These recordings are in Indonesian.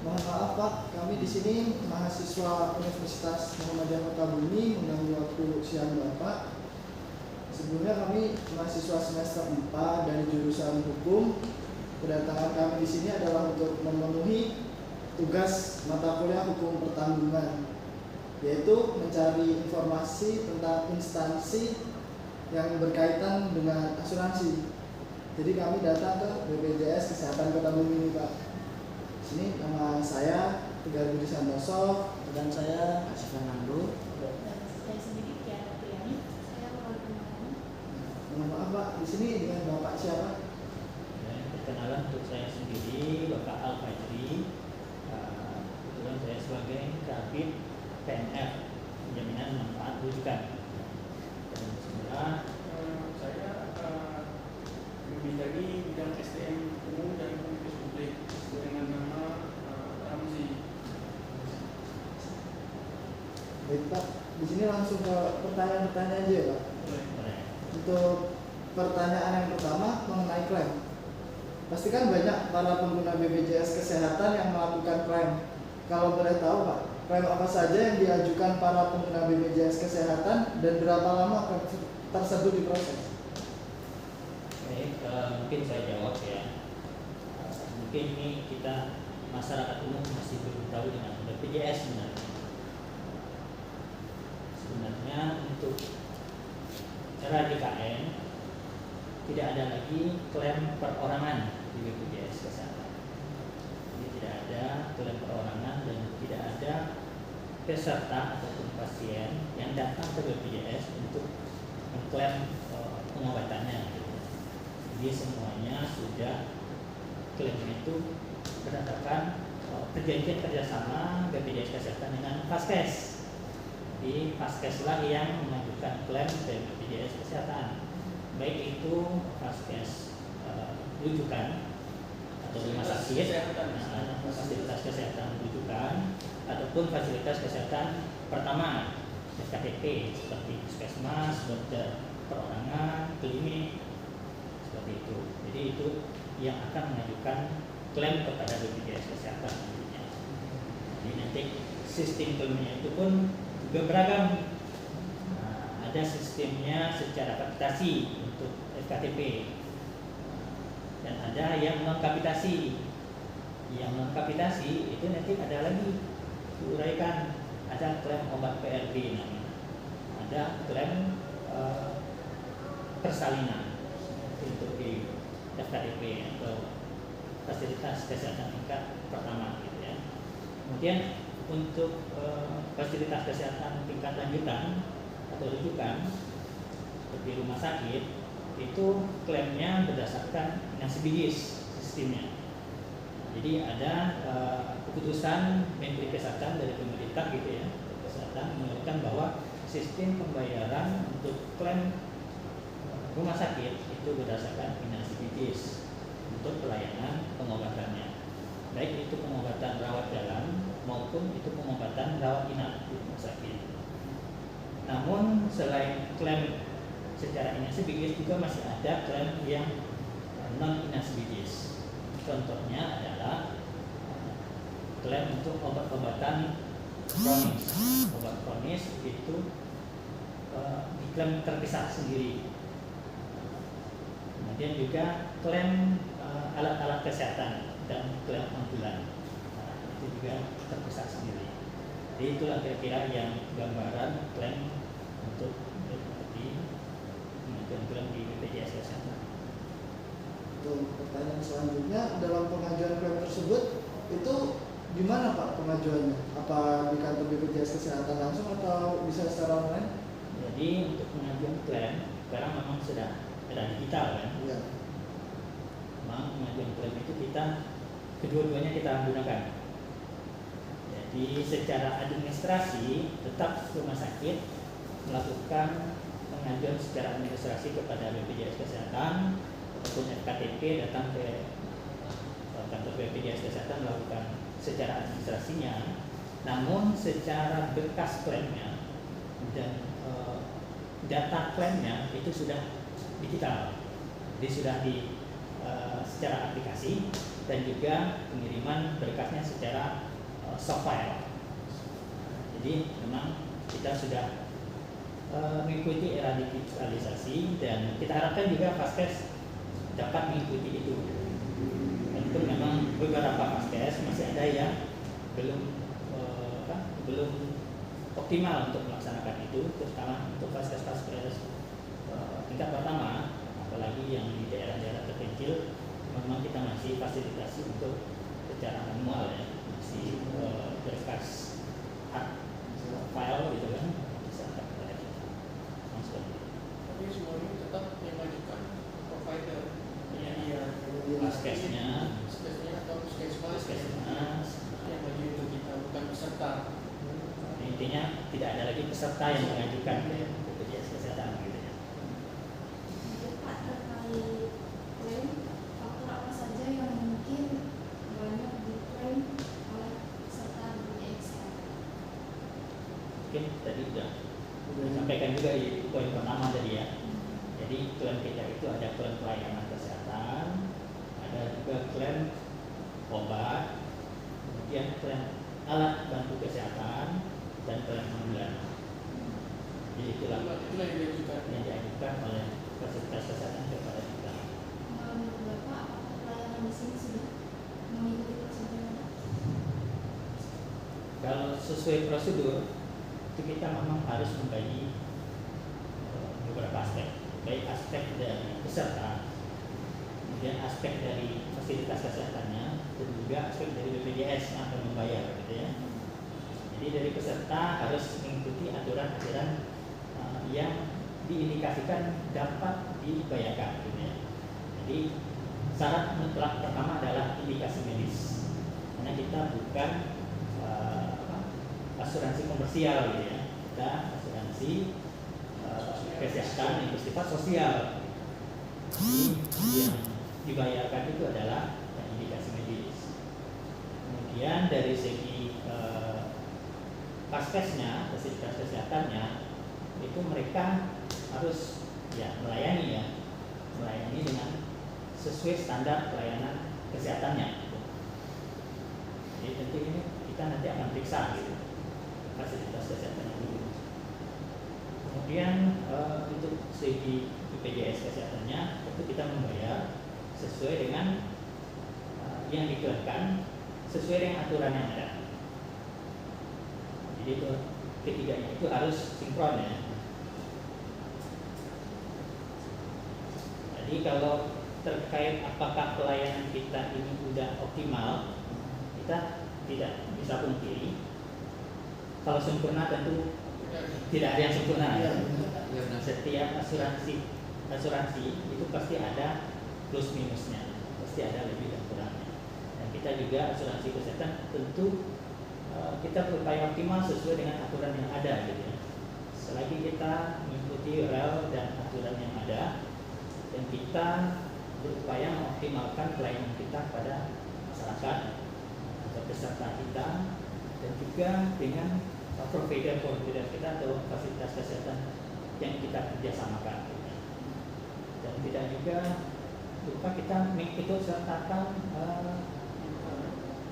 Mohon maaf Pak, kami di sini mahasiswa Universitas Muhammadiyah Kota Bumi mengganggu waktu siang Bapak. Sebelumnya kami mahasiswa semester 4 dari jurusan hukum. Kedatangan kami di sini adalah untuk memenuhi tugas mata kuliah hukum pertanggungan, yaitu mencari informasi tentang instansi yang berkaitan dengan asuransi. Jadi kami datang ke BPJS Kesehatan Kota Bumi ini Pak. Sini nama saya Tegar Budi Santoso dan saya Asif Fernando. Saya sendiri Tiara Priani. Saya mau kenalan. Mohon maaf Pak, di sini dengan Bapak siapa? Perkenalan untuk saya sendiri, Bapak Al Fajri. Kebetulan saya sebagai Kabid PNF, Penjaminan Manfaat Rujukan. Dan sebelah saya membidangi bidang SDM umum dan komunikasi publik dengan nama Ramzi. Baik Pak, di sini langsung ke pertanyaan-pertanyaan aja ya Pak. boleh. Untuk pertanyaan yang pertama mengenai klaim. Pasti kan banyak para pengguna BPJS Kesehatan yang melakukan klaim. Kalau boleh tahu Pak, klaim apa saja yang diajukan para pengguna BPJS Kesehatan dan berapa lama klaim tersebut diproses? Baik, mungkin saya jawab ya. Mungkin ini kita masyarakat umum masih belum tahu dengan BPJS sebenarnya. Sebenarnya untuk cara DKN tidak ada lagi klaim perorangan di BPJS Kesehatan. Jadi tidak ada klaim perorangan dan tidak ada peserta ataupun pasien yang datang ke BPJS untuk mengklaim pengobatannya. Gitu. Jadi semuanya sudah klaimnya itu berdasarkan perjanjian kerjasama BPJS Kesehatan dengan Vaskes. Di Vaskeslah yang mengajukan klaim dari BPJS Kesehatan, baik itu Vaskes rujukan atau rumah sakit, fasilitas kesehatan rujukan, ataupun fasilitas kesehatan pertama FKTP seperti puskesmas, dokter perorangan, klinik, seperti itu. Jadi itu yang akan mengajukan klaim kepada BPJS Kesehatan nantinya. Jadi nanti sistem klaimnya itu pun juga beragam. Ada sistemnya secara kapitasi untuk FKTP dan ada yang non kapitasi. Yang non kapitasi itu nanti ada lagi diuraikan, ada klaim obat PRB namanya, ada klaim persalinan untuk di FKTP atau fasilitas kesehatan tingkat pertama gitu ya. Kemudian untuk fasilitas kesehatan tingkat lanjutan atau rujukan seperti rumah sakit itu klaimnya berdasarkan inasi bidis sistemnya. Jadi ada keputusan Menteri Kesehatan dari pemerintah gitu ya, kesehatan menentukan bahwa sistem pembayaran untuk klaim rumah sakit itu berdasarkan inasi bidis untuk pelayanan pengobatannya, baik itu pengobatan rawat jalan maupun itu pengobatan rawat inap di rumah sakit. Namun selain klaim secara inasi bidis juga masih ada klaim yang non inasi bidis. Contohnya adalah klaim untuk obat-obatan kronis. Obat kronis itu diklaim terpisah sendiri. Kemudian juga klaim alat-alat kesehatan dan klaim ambulan. Itu juga terpisah sendiri. Jadi itulah kira-kira yang gambaran klaim untuk di klaim di BPJS Kesehatan. Untuk pertanyaan selanjutnya, dalam pengajuan klaim tersebut itu di mana Pak pengajuannya? Apa di kantor BPJS Kesehatan langsung atau bisa secara online? Jadi untuk pengajuan klaim sekarang memang sudah ada digital kan? Iya. Memang pengajuan klaim itu kita kedua-duanya kita gunakan. Jadi secara administrasi tetap rumah sakit melakukan pengajuan secara administrasi kepada BPJS Kesehatan ataupun FKTP datang ke kantor BPJS Kesehatan melakukan secara administrasinya. Namun secara berkas klaimnya dan data klaimnya itu sudah digital, jadi sudah di secara aplikasi dan juga pengiriman berkasnya secara soft file. Jadi memang kita sudah mengikuti era digitalisasi dan kita harapkan juga Faskes dapat mengikuti itu. Tentu memang beberapa Faskes masih ada yang belum optimal untuk melaksanakan itu, terutama untuk Faskes tingkat pertama, apalagi yang di daerah-daerah terpencil. Memang kita masih fasilitasi untuk secara manual ya, masih berkas hard file gitu kan, bisa kepada kita. Tapi semuanya tetap yang mengajukan provider Faskesnya atau puskesmas yang maju untuk kita, bukan peserta. Intinya tidak ada lagi peserta yang mengajukan BPJS Kesehatan gitu ya. Pak, terkait klaim, faktor apa saja yang mungkin banyak diklaim oleh peserta BPJS Kesehatan? Mungkin tadi sudah disampaikan juga di poin pertama tadi ya. Jadi klaim kita itu ada klaim pelayanan kesehatan, ada juga klaim obat, kemudian klaim alat bantu kesehatan, dan klaim ambulan. Jadi itulah yang diajukan oleh fasilitas kesehatan kepada kita. Menurut Bapak, apakah pelayanan di sini sudah mengikuti prosedur? Kalau sesuai prosedur, itu kita memang harus membagi beberapa aspek, baik aspek dari peserta, kemudian aspek dari fasilitas kesehatannya, dan juga aspek dari BPJS yang akan membayar, gitu ya. Jadi dari peserta harus mengikuti aturan-aturan yang diindikasikan dapat dibayarkan, gitu ya. Jadi syarat mutlak pertama adalah indikasi medis, karena kita bukan asuransi komersial, gitu ya. Kita asuransi kesehatan yang bersifat sosial. Jadi yang dibayarkan itu adalah indikasi medis. Kemudian dari segi Faskesnya, fasilitas kesehatannya, itu mereka harus melayani dengan sesuai standar pelayanan kesehatannya. Jadi tentu ini kita nanti akan periksa gitu, fasilitas kesehatannya dulu. Kemudian untuk segi BPJS kesehatannya, itu kita membayar sesuai dengan yang diklaimkan, sesuai dengan aturan yang ada. Jadi itu ketiganya itu harus sinkron ya. Jadi kalau terkait apakah pelayanan kita ini sudah optimal, kita tidak bisa pungkiri. Kalau sempurna tentu tidak ada yang sempurna. Setiap asuransi itu pasti ada plus minusnya, pasti ada lebih dan kurangnya. Dan kita juga asuransi kesehatan tentu kita berupaya optimal sesuai dengan aturan yang ada, gitu ya. Selagi kita mengikuti rel dan aturan yang ada, dan kita berupaya mengoptimalkan pelayanan kita pada masyarakat atau peserta kita, dan juga dengan provider kita atau fasilitas kesehatan yang kita kerjasamakan, gitu. Dan tidak juga lupa kita mengikut sertakan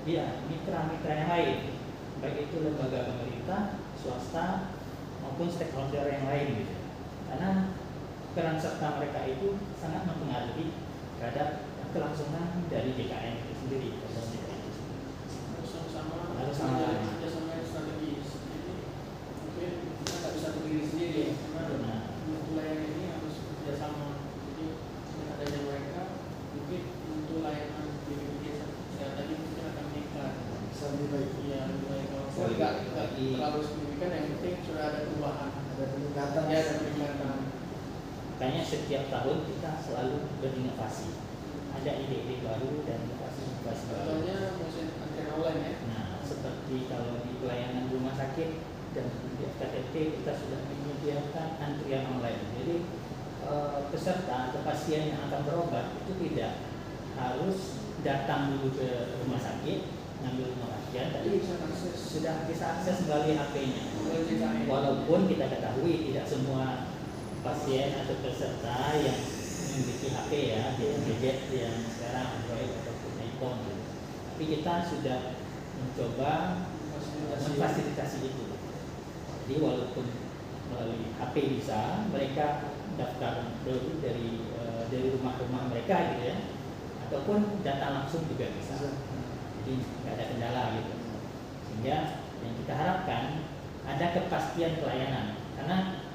mitra-mitra yang lain, baik itu lembaga pemerintah, swasta, maupun stakeholder yang lain, gitu. Karena peran serta mereka itu sangat mempengaruhi terhadap kelangsungan dari JKN itu sendiri. Harus sama-sama kerjasama yang strategis. Jadi mungkin kita nggak bisa berdiri sendiri ya, karena untuk layanan ini harus kerjasama. Jadi dengan adanya mereka, mungkin untuk layanan di BPJS kesehatan ini mungkin akan meningkat. Bisa lebih baik. Iya, lebih baik. Kalau nggak terlalu signifikan, yang penting sudah ada perubahan, Ada peningkatan. ya ada peningkatan. Makanya setiap tahun kita selalu berinovasi, ada ide-ide baru dan inovasi-inovasi baru. Contohnya mesin antrian online ya. Nah, seperti kalau di pelayanan rumah sakit dan di FKTP kita sudah menyediakan antrian online. Jadi peserta atau pasien yang akan berobat itu tidak harus datang dulu ke rumah sakit ngambil nomor antrian, tapi sudah bisa akses melalui HP-nya. Walaupun kita ketahui tidak semua pasien atau peserta yang memiliki HP ya, gadget yang sekarang Android ataupun iPhone. Jadi kita sudah mencoba memfasilitasi itu. Jadi walaupun melalui HP bisa, mereka daftar dulu dari rumah-rumah mereka gitu ya, ataupun datang langsung juga bisa. Jadi nggak ada kendala gitu. Sehingga yang kita harapkan ada kepastian pelayanan. Karena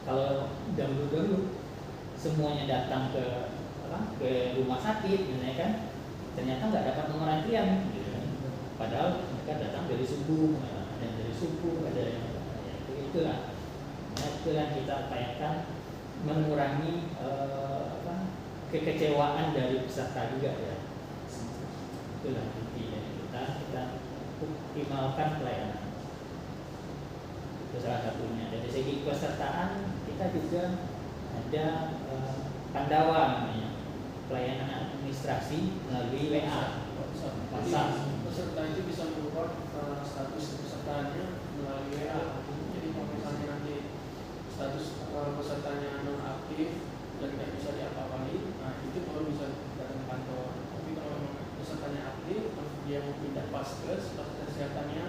kalau dahulu semuanya datang ke rumah sakit, misalnya kan, ternyata nggak dapat nomor antrian, gitu kan. Padahal mereka datang dari subuh, ada yang dari subuh, ada yang itulah. Nah, itulah kita upayakan mengurangi kekecewaan dari peserta juga ya. Itulah inti dari kita optimalkan pelayanan. Itu salah satunya. Dari segi kepesertaan kita juga ada Pandawa namanya, pelayanan administrasi melalui WA. Peserta itu bisa merubah status pesertanya melalui WA. Jadi kalau misalnya nanti status pesertanya non aktif dan tidak bisa diapa-apain, nah itu baru bisa datang ke kantor. Tapi kalau pesertanya aktif, dia mau pindah fasilitas kesehatannya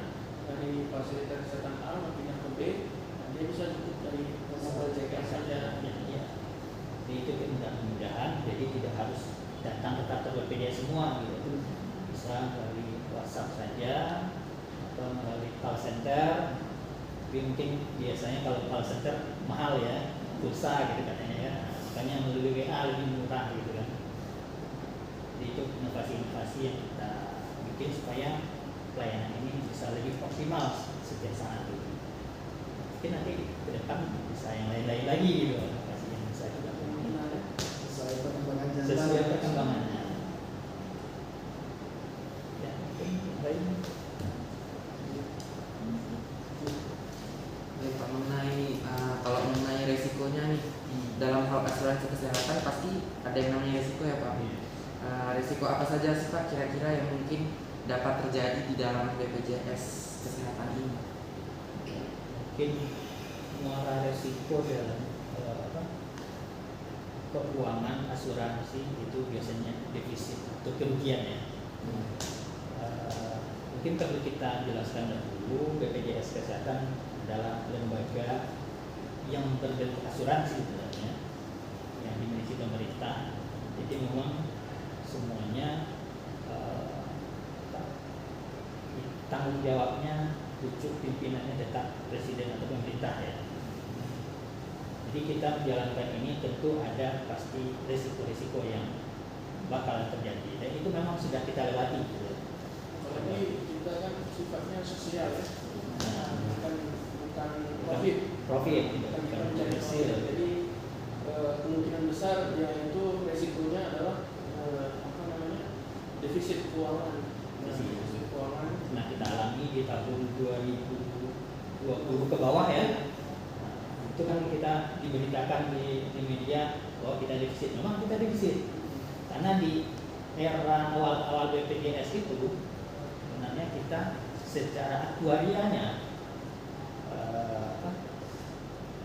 dari fasilitas kesehatan A mau pindah ke B, nah dia bisa cukup dari mobile check-in saja. Jadi itu mudah-mudahan, jadi tidak harus datang ke kantor BPJS semua gitu. Bisa melalui WhatsApp saja atau melalui call center. Tapi mungkin biasanya kalau call center mahal ya, pulsa gitu katanya ya. Makanya melalui WA lebih murah gitu kan. Jadi itu inovasi-inovasi yang kita bikin supaya pelayanan ini bisa lebih optimal setiap saat itu. Mungkin nanti ke depan bisa yang lain-lain lagi gitu. Inovasi yang bisa dilakukan sesuai perkembangannya. Ya, mungkin lain. Baik Pak, kalau mengenai resikonya nih, dalam hal asuransi kesehatan pasti ada yang namanya resiko ya Pak. Resiko apa saja sih Pak kira-kira yang mungkin dapat terjadi di dalam BPJS kesehatan ini? Mungkin muara resiko dalam keuangan asuransi itu biasanya defisit atau kerugian ya. Mungkin perlu kita jelaskan dahulu, BPJS Kesehatan adalah lembaga yang berbentuk asuransi sebenarnya yang dimiliki pemerintah. Jadi memang semuanya tanggung jawabnya pucuk pimpinannya tetap presiden atau pemerintah ya. Jadi kita menjalankan ini tentu ada pasti risiko-risiko yang bakal terjadi dan itu memang sudah kita lewati gitu. Apalagi kita kan sifatnya sosial ya, bukan profit bukan komersil. Jadi kemungkinan besar ya itu resikonya adalah defisit keuangan. Defisit keuangan. Nah kita alami di tahun 2020 ke bawah ya. Itu kan kita diberitakan di media bahwa kita defisit. Memang kita defisit karena di era awal-awal BPJS itu sebenarnya kita secara aktuarianya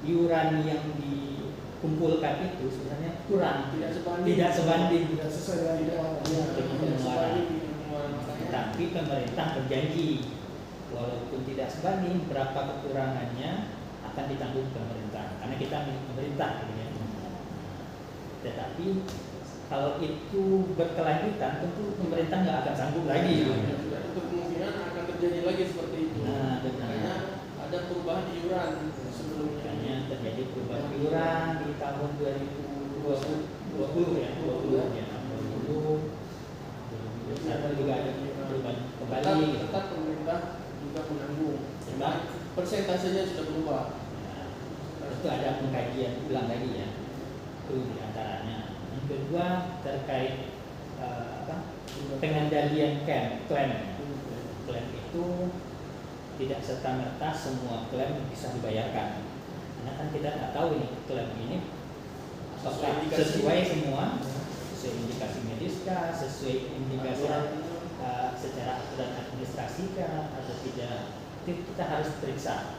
iuran yang dikumpulkan itu sebenarnya kurang, tidak sebanding tidak sesuai dengan pengeluaran. Tapi pemerintah berjanji walaupun tidak sebanding berapa kekurangannya akan ditanggung pemerintah karena kita milik pemerintah gitu ya. Tetapi kalau itu berkelanjutan tentu pemerintah nggak akan sanggup lagi. Itu kemungkinan akan terjadi lagi seperti itu. Nah, karena ada perubahan iuran sebelumnya. Makanya terjadi perubahan iuran di tahun 2020 ya, 2020 juga ada perubahan kembali. Tetap pemerintah juga menanggung. Persentasenya sudah berubah. Itu ada pengkajian ulang lagi ya, itu diantaranya. Yang kedua terkait pengendalian klaim itu tidak serta-merta semua klaim bisa dibayarkan. Karena kan kita nggak tahu nih klaim ini apakah sesuai semua, sesuai indikasi medis kah, sesuai indikasi secara aturan administrasi kah atau tidak. Itu kita harus periksa.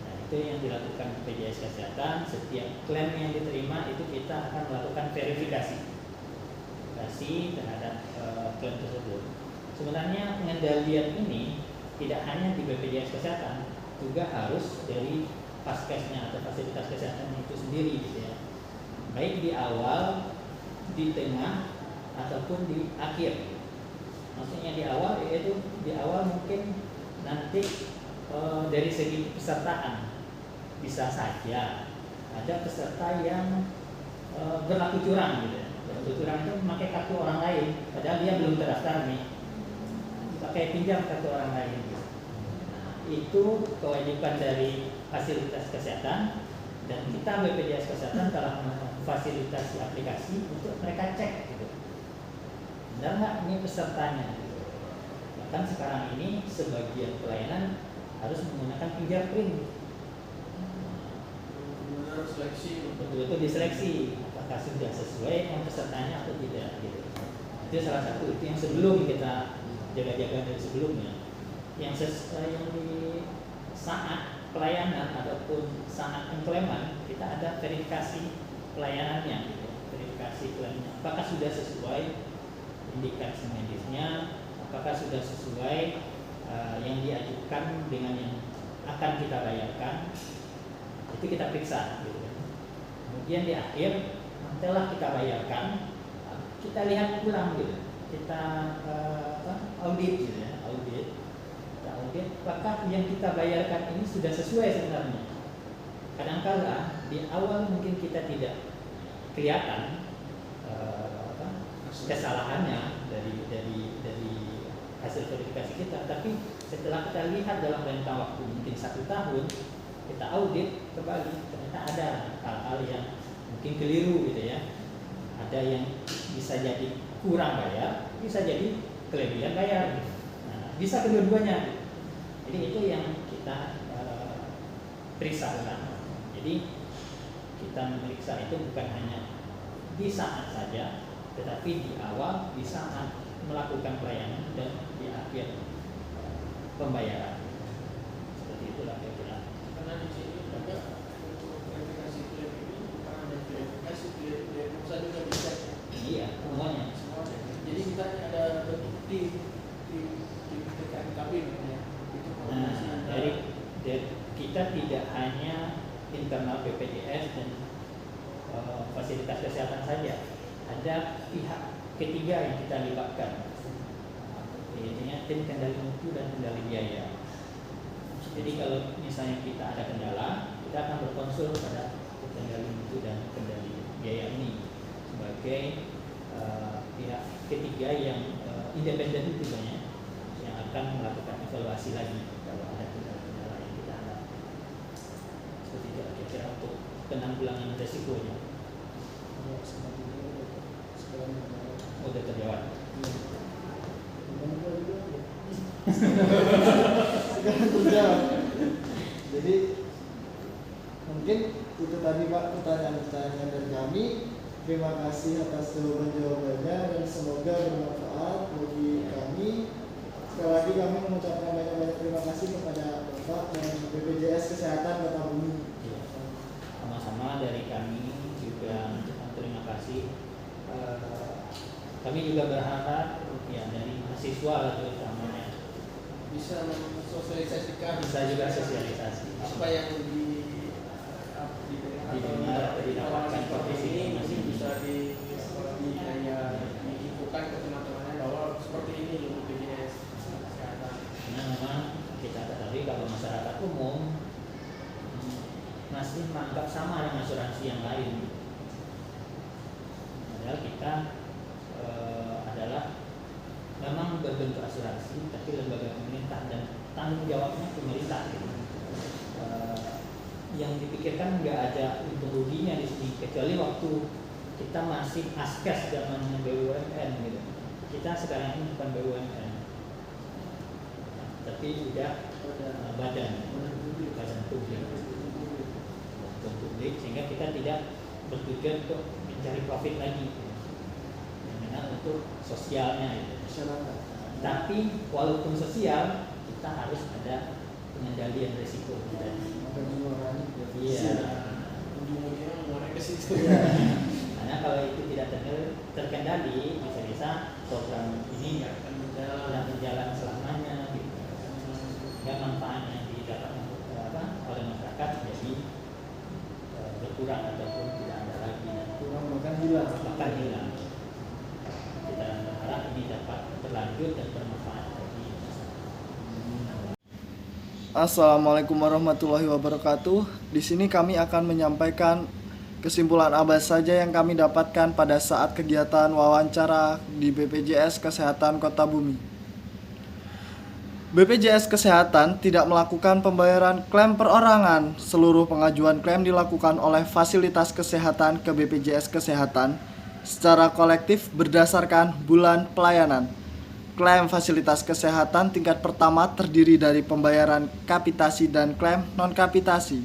Nah, itu yang dilakukan BPJS Kesehatan. Setiap klaim yang diterima itu kita akan melakukan verifikasi terhadap klaim tersebut sebenarnya pengendalian ini tidak hanya di BPJS Kesehatan, juga harus dari Faskesnya atau fasilitas kesehatan itu sendiri gitu ya. Baik di awal, di tengah, ataupun di akhir. Maksudnya di awal yaitu di awal mungkin nanti dari segi pesertaan bisa saja ada peserta yang berlaku curang gitu ya. Berlaku curang itu memakai kartu orang lain, padahal dia belum terdaftar nih. Pakai pinjam kartu orang lain gitu. Nah, itu kewajiban dari fasilitas kesehatan, dan kita BPJS Kesehatan telah memfasilitasi aplikasi untuk mereka cek gitu. Benar nggak ini pesertanya gitu. Bahkan sekarang ini sebagian pelayanan harus menggunakan fingerprint. Benar seleksi. Betul-betul diseleksi apakah sudah sesuai dengan pesertanya atau tidak gitu. Itu salah satu, itu yang sebelum kita jaga-jaga dari sebelumnya. Yang di saat pelayanan ataupun saat pengklaiman kita ada verifikasi pelayanannya gitu. Verifikasi pelayanannya apakah sudah sesuai indikasi medisnya, apakah sudah sesuai yang diajukan dengan yang akan kita bayarkan, itu kita periksa gitu. Kemudian di akhir setelah kita bayarkan, kita lihat ulang gitu, kita audit gitu ya, kita audit apakah yang kita bayarkan ini sudah sesuai sebenarnya. Kadang-kala di awal mungkin kita tidak kelihatan kesalahannya dari hasil verifikasi kita, tapi setelah kita lihat dalam rentang waktu mungkin 1 tahun, kita audit kembali, ternyata ada hal-hal yang mungkin keliru gitu ya. Ada yang bisa jadi kurang bayar, bisa jadi kelebihan bayar. Nah, bisa kedua-duanya. Jadi itu yang kita periksa ulang. Jadi kita memeriksa itu bukan hanya di saat saja, tetapi di awal, di saat melakukan pelayanan, dan di akhir pembayaran. Seperti itulah kira-kira. Karena di sini juga verifikasi klaim ini bukan hanya verifikasi klaim juga bisa. Iya, semuanya. Jadi kita ada bentuk tim TKNKB namanya. Nah, dari kita tidak hanya internal BPJS dan fasilitas kesehatan saja, ada pihak ketiga yang kita libatkan, yaitu tim kendali mutu dan kendali biaya. Jadi kalau misalnya kita ada kendala, kita akan berkonsul pada kendali mutu dan kendali biaya ini sebagai pihak ketiga yang independen itu banyak, yang akan melakukan evaluasi lagi kalau ada kendala-kendala yang kita hadapi. Seperti itu kira-kira untuk penanggulangan resikonya. Udah terjawab. Sekarang terjawab. Jadi mungkin itu tadi Pak pertanyaan-pertanyaan dari kami. Terima kasih atas jawaban-jawabannya dan semoga bermanfaat bagi kami. Sekali lagi kami mengucapkan banyak-banyak terima kasih kepada Bapak dan BPJS Kesehatan Kota Bumi. Sama-sama dari kami juga terima kasih. Kami juga berharap ya dari mahasiswa terutamanya bisa mensosialisasikan, bisa juga sosialisasi apa yang didengar atau didapatkan profesi ini masih bisa diinfokan ke teman-temannya bahwa seperti ini loh BPJS Kesehatan. Karena memang kita ketahui kalau masyarakat umum masih menganggap sama dengan asuransi yang lain. Padahal kita adalah memang berbentuk asuransi, tapi lembaga pemerintah dan tanggung jawabnya pemerintah. Yang dipikirkan nggak ada untung ruginya di sini, kecuali waktu kita masih askes zaman BUMN gitu. Kita sekarang ini bukan BUMN, tapi udah badan publik, sehingga kita tidak bertujuan untuk mencari profit lagi. Untuk sosialnya itu. Tapi walaupun sosial, kita harus ada pengendalian risiko tadi. Iya. Ujung-ujungnya mengarah ke situ. Karena kalau itu tidak terkendali, bisa-bisa program ini Nggak akan berjalan. tidak berlanjut dan bermanfaat bagi masyarakat. Assalamualaikum warahmatullahi wabarakatuh. Di sini kami akan menyampaikan kesimpulan apa saja yang kami dapatkan pada saat kegiatan wawancara di BPJS Kesehatan Kota Bumi. BPJS Kesehatan tidak melakukan pembayaran klaim perorangan. Seluruh pengajuan klaim dilakukan oleh fasilitas kesehatan ke BPJS Kesehatan secara kolektif berdasarkan bulan pelayanan. Klaim fasilitas kesehatan tingkat pertama terdiri dari pembayaran kapitasi dan klaim non-kapitasi.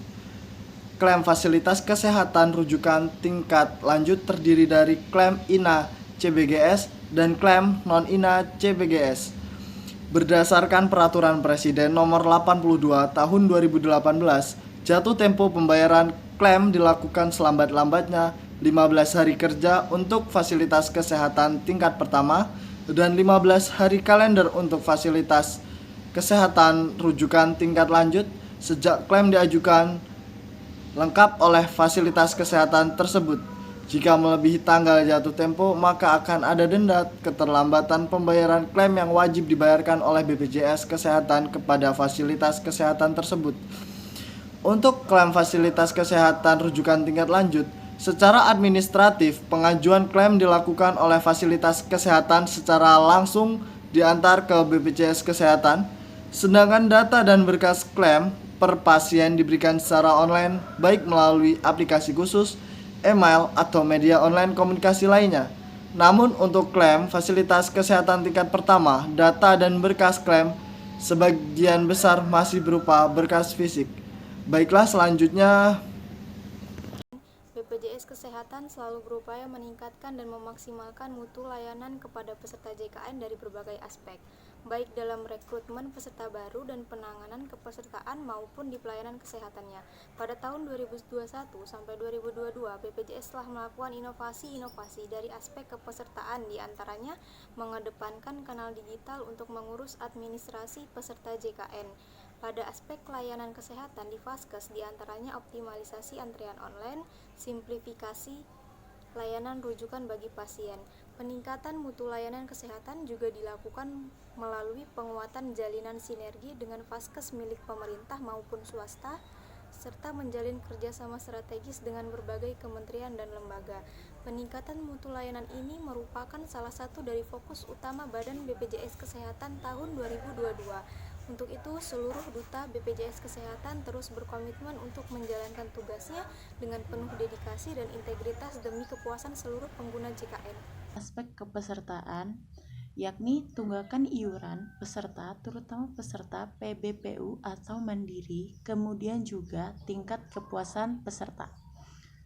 Klaim fasilitas kesehatan rujukan tingkat lanjut terdiri dari klaim INA CBGS dan klaim non-INA CBGS. Berdasarkan Peraturan Presiden Nomor 82 Tahun 2018, jatuh tempo pembayaran klaim dilakukan selambat-lambatnya 15 hari kerja untuk fasilitas kesehatan tingkat pertama dan 15 hari kalender untuk fasilitas kesehatan rujukan tingkat lanjut sejak klaim diajukan lengkap oleh fasilitas kesehatan tersebut. Jika melebihi tanggal jatuh tempo, maka akan ada denda keterlambatan pembayaran klaim yang wajib dibayarkan oleh BPJS Kesehatan kepada fasilitas kesehatan tersebut. Untuk klaim fasilitas kesehatan rujukan tingkat lanjut, secara administratif, pengajuan klaim dilakukan oleh fasilitas kesehatan secara langsung diantar ke BPJS Kesehatan, sedangkan data dan berkas klaim per pasien diberikan secara online, baik melalui aplikasi khusus, email, atau media online komunikasi lainnya. Namun untuk klaim fasilitas kesehatan tingkat pertama, data dan berkas klaim sebagian besar masih berupa berkas fisik. Baiklah, selanjutnya BPJS Kesehatan selalu berupaya meningkatkan dan memaksimalkan mutu layanan kepada peserta JKN dari berbagai aspek, baik dalam rekrutmen peserta baru dan penanganan kepesertaan maupun di pelayanan kesehatannya. Pada tahun 2021 sampai 2022, BPJS telah melakukan inovasi-inovasi dari aspek kepesertaan, diantaranya mengedepankan kanal digital untuk mengurus administrasi peserta JKN. Pada aspek layanan kesehatan di Vaskes, diantaranya optimalisasi antrian online, simplifikasi layanan rujukan bagi pasien. Peningkatan mutu layanan kesehatan juga dilakukan melalui penguatan jalinan sinergi dengan Vaskes milik pemerintah maupun swasta, serta menjalin kerjasama strategis dengan berbagai kementerian dan lembaga. Peningkatan mutu layanan ini merupakan salah satu dari fokus utama Badan BPJS Kesehatan tahun 2022. Untuk itu, seluruh duta BPJS Kesehatan terus berkomitmen untuk menjalankan tugasnya dengan penuh dedikasi dan integritas demi kepuasan seluruh pengguna JKN. Aspek kepesertaan, yakni tunggakan iuran peserta, terutama peserta PBPU atau mandiri, kemudian juga tingkat kepuasan peserta.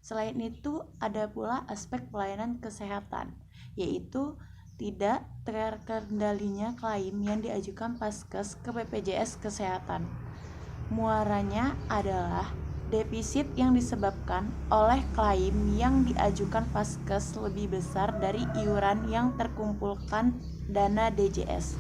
Selain itu, ada pula aspek pelayanan kesehatan, yaitu tidak terkendalinya klaim yang diajukan Vaskes ke BPJS Kesehatan. Muaranya adalah defisit yang disebabkan oleh klaim yang diajukan Vaskes lebih besar dari iuran yang terkumpulkan dana DJS,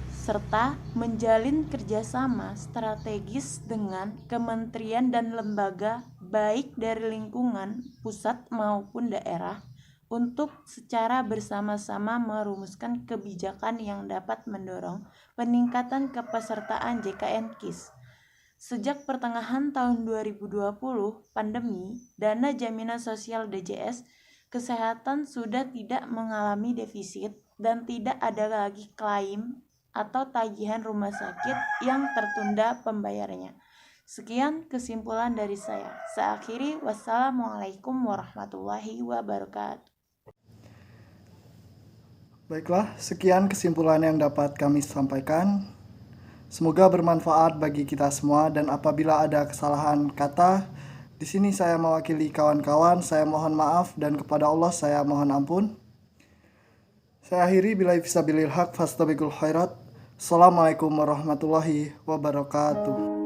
serta menjalin kerjasama strategis dengan kementerian dan lembaga baik dari lingkungan pusat maupun daerah untuk secara bersama-sama merumuskan kebijakan yang dapat mendorong peningkatan kepesertaan JKN KIS. Sejak pertengahan tahun 2020, pandemi, dana jaminan sosial DJS Kesehatan sudah tidak mengalami defisit dan tidak ada lagi klaim atau tagihan rumah sakit yang tertunda pembayarannya. Sekian kesimpulan dari saya. Saya akhiri, wassalamualaikum warahmatullahi wabarakatuh. baiklah, sekian kesimpulan yang dapat kami sampaikan. Semoga bermanfaat bagi kita semua, dan apabila ada kesalahan kata, di sini saya mewakili kawan-kawan, saya mohon maaf, dan kepada Allah saya mohon ampun. Saya akhiri, billahi fisabilil haq fastabiqul khairat. Assalamualaikum warahmatullahi wabarakatuh.